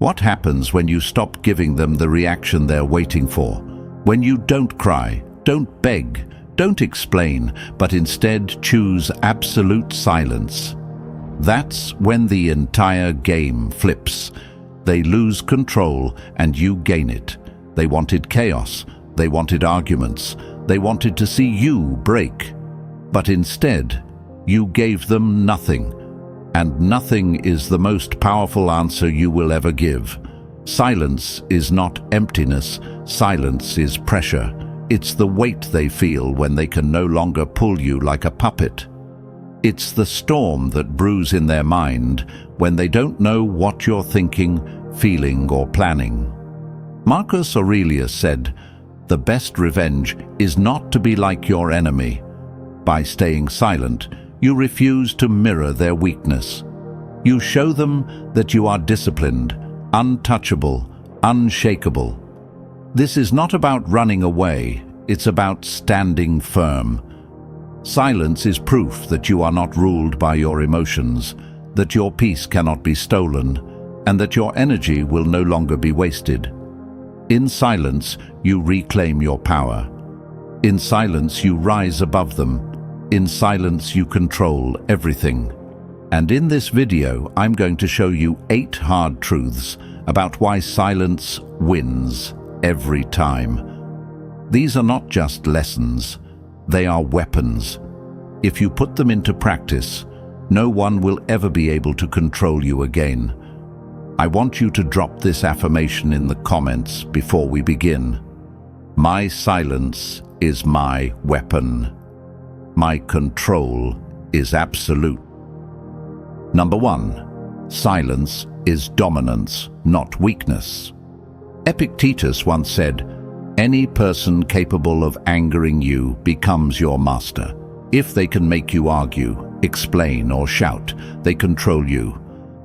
What happens when you stop giving them the reaction they're waiting for? When you don't cry, don't beg, don't explain, but instead choose absolute silence. That's when the entire game flips. They lose control and you gain it. They wanted chaos, they wanted arguments, they wanted to see you break. But instead, you gave them nothing. And nothing is the most powerful answer you will ever give. Silence is not emptiness, silence is pressure. It's the weight they feel when they can no longer pull you like a puppet. It's the storm that brews in their mind when they don't know what you're thinking, feeling, or planning. Marcus Aurelius said, "The best revenge is not to be like your enemy." By staying silent, you refuse to mirror their weakness. You show them that you are disciplined, untouchable, unshakable. This is not about running away, it's about standing firm. Silence is proof that you are not ruled by your emotions, that your peace cannot be stolen, and that your energy will no longer be wasted. In silence, you reclaim your power. In silence, you rise above them. In silence, you control everything. And in this video, I'm going to show you 8 hard truths about why silence wins every time. These are not just lessons, they are weapons. If you put them into practice, no one will ever be able to control you again. I want you to drop this affirmation in the comments before we begin. My silence is my weapon. My control is absolute. Number 1. Silence is dominance, not weakness. Epictetus once said, "Any person capable of angering you becomes your master. If they can make you argue, explain, or shout, they control you.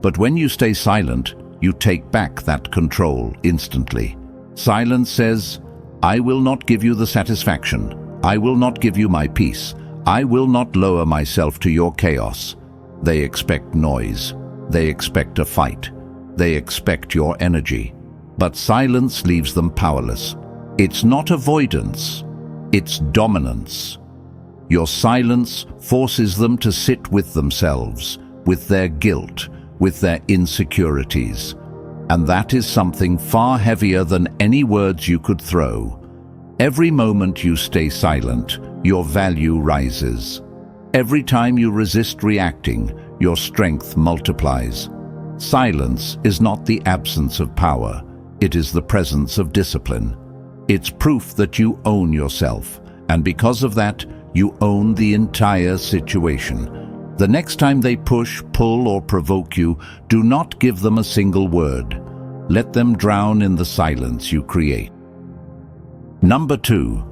But when you stay silent, you take back that control instantly." Silence says, "I will not give you the satisfaction. I will not give you my peace. I will not lower myself to your chaos." They expect noise. They expect a fight. They expect your energy. But silence leaves them powerless. It's not avoidance. It's dominance. Your silence forces them to sit with themselves, with their guilt, with their insecurities. And that is something far heavier than any words you could throw. Every moment you stay silent, your value rises. Every time you resist reacting, your strength multiplies. Silence is not the absence of power, it is the presence of discipline. It's proof that you own yourself, and because of that, you own the entire situation. The next time they push, pull, or provoke you, do not give them a single word. Let them drown in the silence you create. Number 2.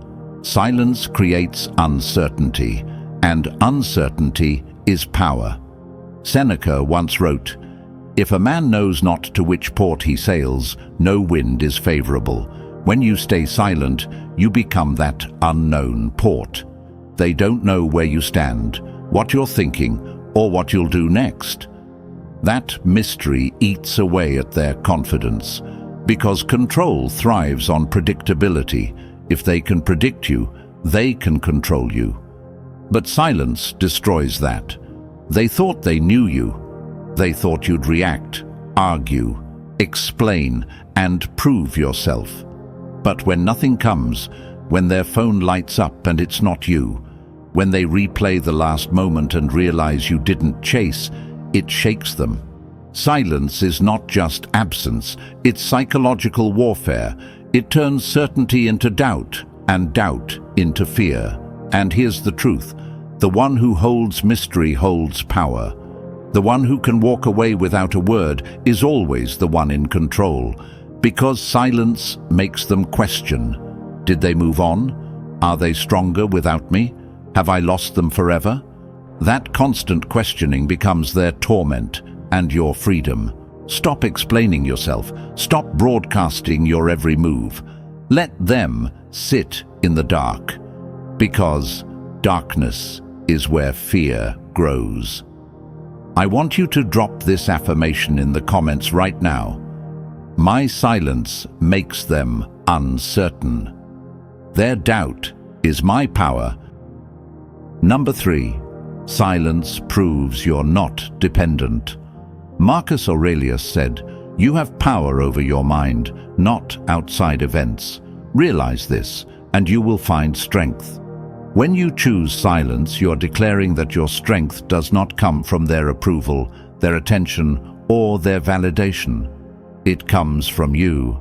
Silence creates uncertainty, and uncertainty is power. Seneca once wrote, "If a man knows not to which port he sails, no wind is favorable. When you stay silent, you become that unknown port." They don't know where you stand, what you're thinking, or what you'll do next. That mystery eats away at their confidence, because control thrives on predictability. If they can predict you, they can control you. But silence destroys that. They thought they knew you. They thought you'd react, argue, explain, and prove yourself. But when nothing comes, when their phone lights up and it's not you, when they replay the last moment and realize you didn't chase, it shakes them. Silence is not just absence, it's psychological warfare. It turns certainty into doubt, and doubt into fear. And here's the truth: the one who holds mystery holds power. The one who can walk away without a word is always the one in control, because silence makes them question. Did they move on? Are they stronger without me? Have I lost them forever? That constant questioning becomes their torment and your freedom. Stop explaining yourself. Stop broadcasting your every move. Let them sit in the dark, because darkness is where fear grows. I want you to drop this affirmation in the comments right now. My silence makes them uncertain. Their doubt is my power. Number 3. Silence proves you're not dependent. Marcus Aurelius said, "You have power over your mind, not outside events. Realize this, and you will find strength." When you choose silence, you're declaring that your strength does not come from their approval, their attention, or their validation. It comes from you.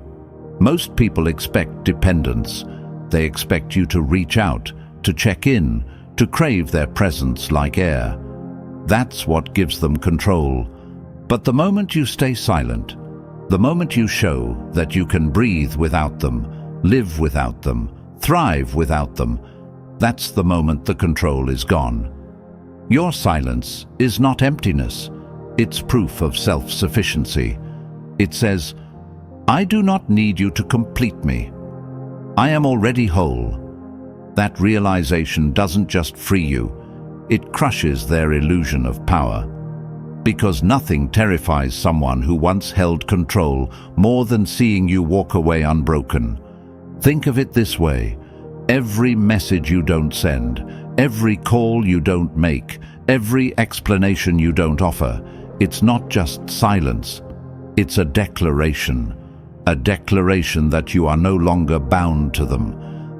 Most people expect dependence. They expect you to reach out, to check in, to crave their presence like air. That's what gives them control. But the moment you stay silent, the moment you show that you can breathe without them, live without them, thrive without them, that's the moment the control is gone. Your silence is not emptiness. It's proof of self-sufficiency. It says, "I do not need you to complete me. I am already whole." That realization doesn't just free you, it crushes their illusion of power. Because nothing terrifies someone who once held control more than seeing you walk away unbroken. Think of it this way: every message you don't send, every call you don't make, every explanation you don't offer, it's not just silence. It's a declaration that you are no longer bound to them,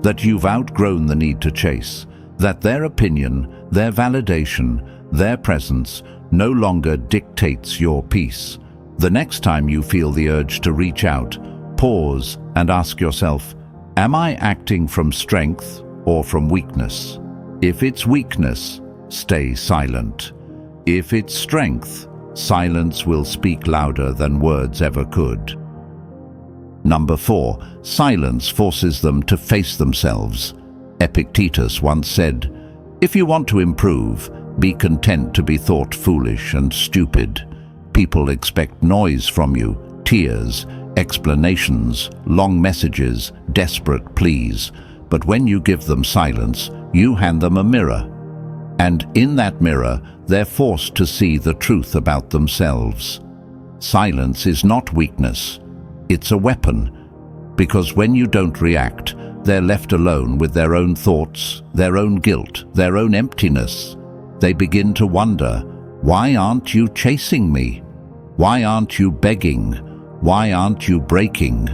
that you've outgrown the need to chase, that their opinion, their validation, their presence no longer dictates your peace. The next time you feel the urge to reach out, pause and ask yourself, am I acting from strength or from weakness? If it's weakness, stay silent. If it's strength, silence will speak louder than words ever could. Number 4, silence forces them to face themselves. Epictetus once said, "If you want to improve, be content to be thought foolish and stupid." People expect noise from you, tears, explanations, long messages, desperate pleas. But when you give them silence, you hand them a mirror. And in that mirror, they're forced to see the truth about themselves. Silence is not weakness. It's a weapon. Because when you don't react, they're left alone with their own thoughts, their own guilt, their own emptiness. They begin to wonder, why aren't you chasing me? Why aren't you begging? Why aren't you breaking?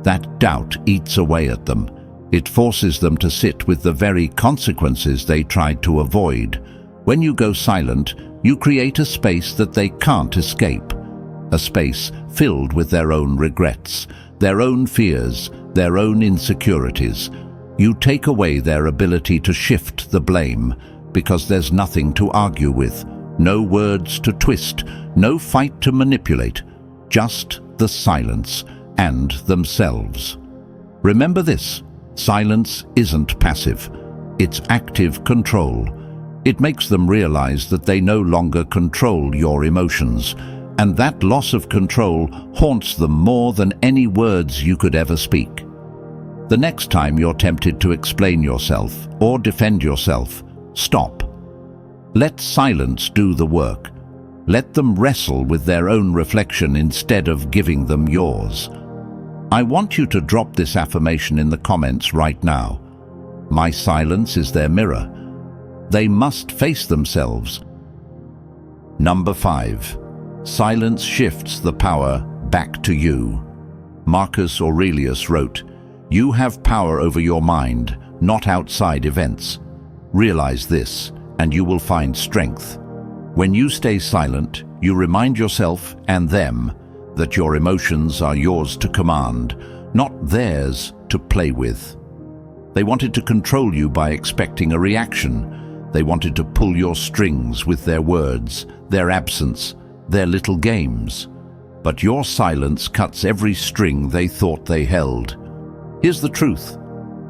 That doubt eats away at them. It forces them to sit with the very consequences they tried to avoid. When you go silent, you create a space that they can't escape. A space filled with their own regrets, their own fears, their own insecurities. You take away their ability to shift the blame, because there's nothing to argue with, no words to twist, no fight to manipulate, just the silence and themselves. Remember this, silence isn't passive, it's active control. It makes them realize that they no longer control your emotions, and that loss of control haunts them more than any words you could ever speak. The next time you're tempted to explain yourself or defend yourself, stop. Let silence do the work. Let them wrestle with their own reflection instead of giving them yours. I want you to drop this affirmation in the comments right now. My silence is their mirror. They must face themselves. Number 5. Silence shifts the power back to you. Marcus Aurelius wrote, "You have power over your mind, not outside events. Realize this, and you will find strength." When you stay silent, you remind yourself and them that your emotions are yours to command, not theirs to play with. They wanted to control you by expecting a reaction. They wanted to pull your strings with their words, their absence, their little games. But your silence cuts every string they thought they held. Here's the truth.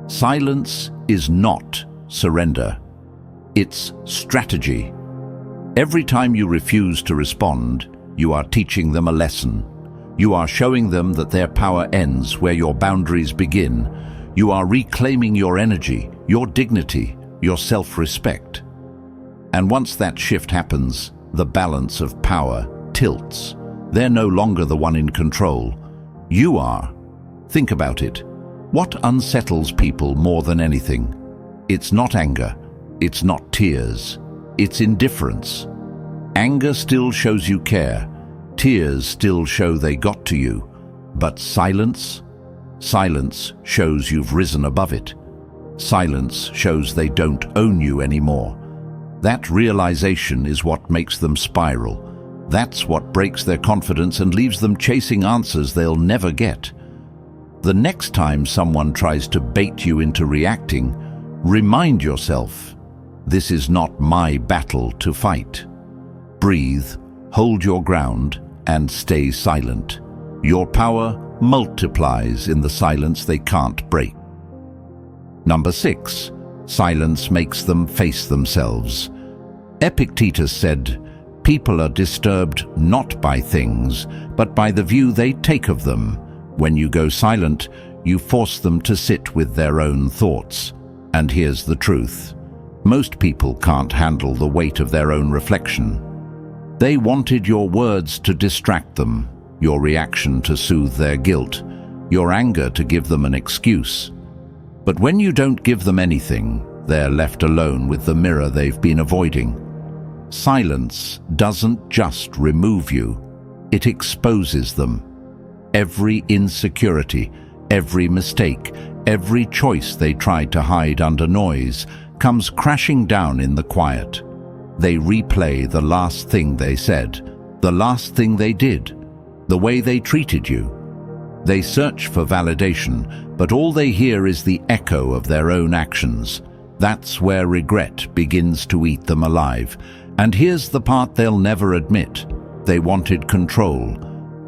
Silence is not surrender. It's strategy. Every time you refuse to respond, you are teaching them a lesson. You are showing them that their power ends where your boundaries begin. You are reclaiming your energy, your dignity, your self-respect. And once that shift happens, the balance of power tilts. They're no longer the one in control. You are. Think about it. What unsettles people more than anything? It's not anger. It's not tears. It's indifference. Anger still shows you care. Tears still show they got to you. But silence? Silence shows you've risen above it. Silence shows they don't own you anymore. That realization is what makes them spiral. That's what breaks their confidence and leaves them chasing answers they'll never get. The next time someone tries to bait you into reacting, remind yourself, this is not my battle to fight. Breathe, hold your ground, and stay silent. Your power multiplies in the silence they can't break. Number 6. Silence makes them face themselves. Epictetus said, "People are disturbed not by things, but by the view they take of them. When you go silent, you force them to sit with their own thoughts." And here's the truth. Most people can't handle the weight of their own reflection. They wanted your words to distract them, your reaction to soothe their guilt, your anger to give them an excuse. But when you don't give them anything, they're left alone with the mirror they've been avoiding. Silence doesn't just remove you, it exposes them. Every insecurity, every mistake, every choice they tried to hide under noise comes crashing down in the quiet. They replay the last thing they said, the last thing they did, the way they treated you. They search for validation, but all they hear is the echo of their own actions. That's where regret begins to eat them alive. And here's the part they'll never admit. They wanted control,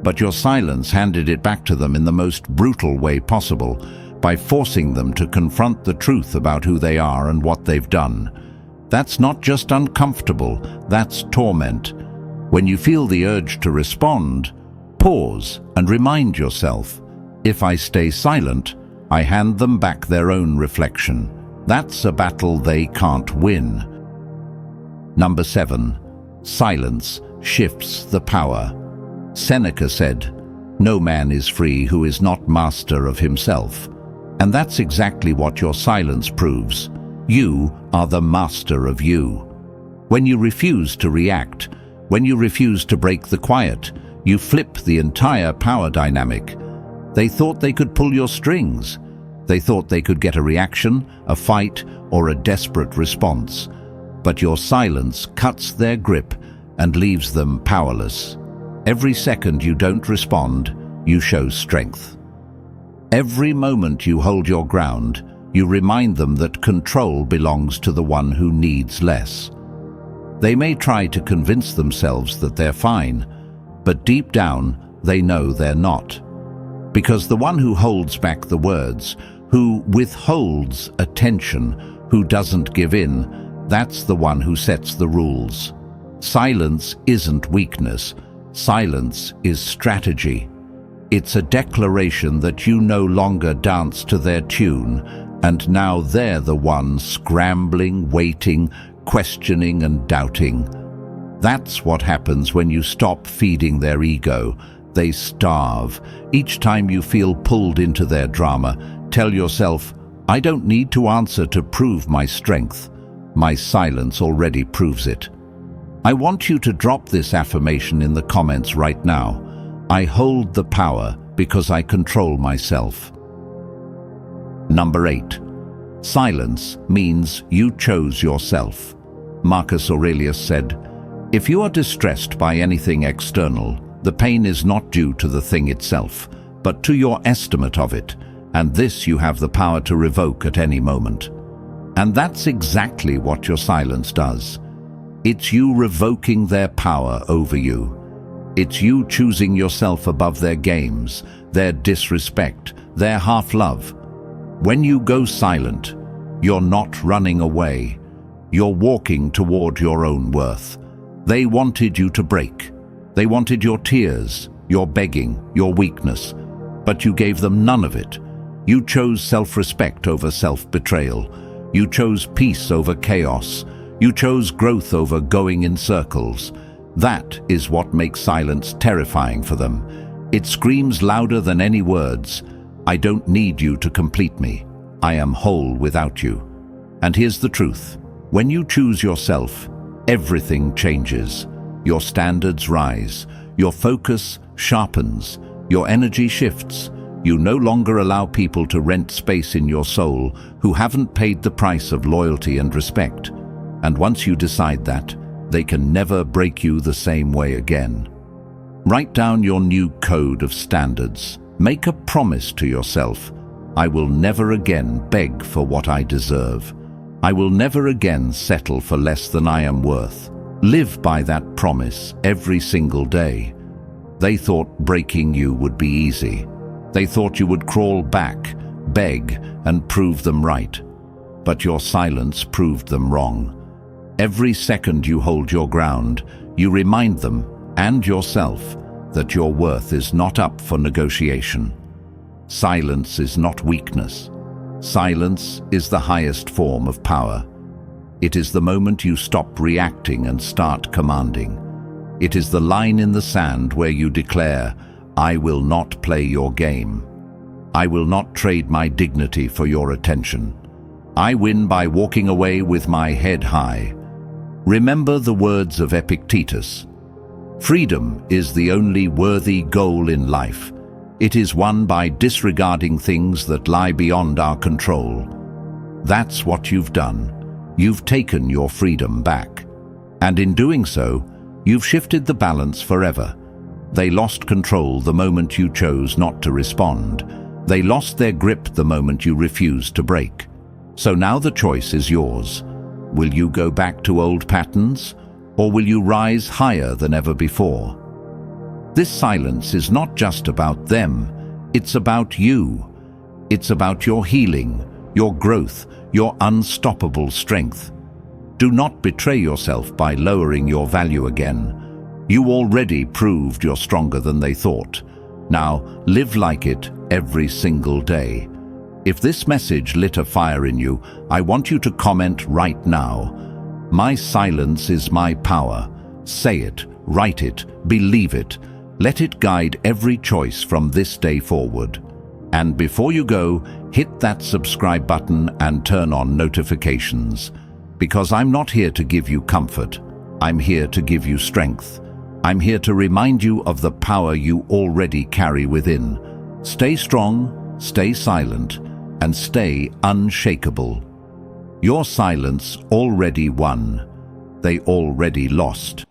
but your silence handed it back to them in the most brutal way possible, by forcing them to confront the truth about who they are and what they've done. That's not just uncomfortable, that's torment. When you feel the urge to respond, pause and remind yourself, if I stay silent, I hand them back their own reflection. That's a battle they can't win. Number 7. Silence shifts the power. Seneca said, "No man is free who is not master of himself." And that's exactly what your silence proves. You are the master of you. When you refuse to react, when you refuse to break the quiet, you flip the entire power dynamic. They thought they could pull your strings. They thought they could get a reaction, a fight, or a desperate response. But your silence cuts their grip and leaves them powerless. Every second you don't respond, you show strength. Every moment you hold your ground, you remind them that control belongs to the one who needs less. They may try to convince themselves that they're fine, but deep down they know they're not. Because the one who holds back the words, who withholds attention, who doesn't give in, that's the one who sets the rules. Silence isn't weakness. Silence is strategy. It's a declaration that you no longer dance to their tune, and now they're the one scrambling, waiting, questioning and doubting. That's what happens when you stop feeding their ego. They starve. Each time you feel pulled into their drama, tell yourself, I don't need to answer to prove my strength. My silence already proves it. I want you to drop this affirmation in the comments right now. I hold the power because I control myself. Number 8. Silence means you chose yourself. Marcus Aurelius said, "If you are distressed by anything external, the pain is not due to the thing itself, but to your estimate of it, and this you have the power to revoke at any moment." And that's exactly what your silence does. It's you revoking their power over you. It's you choosing yourself above their games, their disrespect, their half-love. When you go silent, you're not running away. You're walking toward your own worth. They wanted you to break. They wanted your tears, your begging, your weakness, but you gave them none of it. You chose self-respect over self-betrayal. You chose peace over chaos. You chose growth over going in circles. That is what makes silence terrifying for them. It screams louder than any words, "I don't need you to complete me. I am whole without you." And here's the truth. When you choose yourself, everything changes. Your standards rise, your focus sharpens, your energy shifts. You no longer allow people to rent space in your soul who haven't paid the price of loyalty and respect. And once you decide that, they can never break you the same way again. Write down your new code of standards. Make a promise to yourself. I will never again beg for what I deserve. I will never again settle for less than I am worth. Live by that promise every single day. They thought breaking you would be easy. They thought you would crawl back, beg, and prove them right. But your silence proved them wrong. Every second you hold your ground, you remind them, and yourself, that your worth is not up for negotiation. Silence is not weakness. Silence is the highest form of power. It is the moment you stop reacting and start commanding. It is the line in the sand where you declare, "I will not play your game. I will not trade my dignity for your attention. I win by walking away with my head high." Remember the words of Epictetus. Freedom is the only worthy goal in life. It is won by disregarding things that lie beyond our control. That's what you've done. You've taken your freedom back. And in doing so, you've shifted the balance forever. They lost control the moment you chose not to respond. They lost their grip the moment you refused to break. So now the choice is yours. Will you go back to old patterns, or will you rise higher than ever before? This silence is not just about them, it's about you. It's about your healing, your growth, your unstoppable strength. Do not betray yourself by lowering your value again. You already proved you're stronger than they thought. Now, live like it every single day. If this message lit a fire in you, I want you to comment right now. My silence is my power. Say it, write it, believe it. Let it guide every choice from this day forward. And before you go, hit that subscribe button and turn on notifications. Because I'm not here to give you comfort. I'm here to give you strength. I'm here to remind you of the power you already carry within. Stay strong, stay silent, and stay unshakable. Your silence already won. They already lost.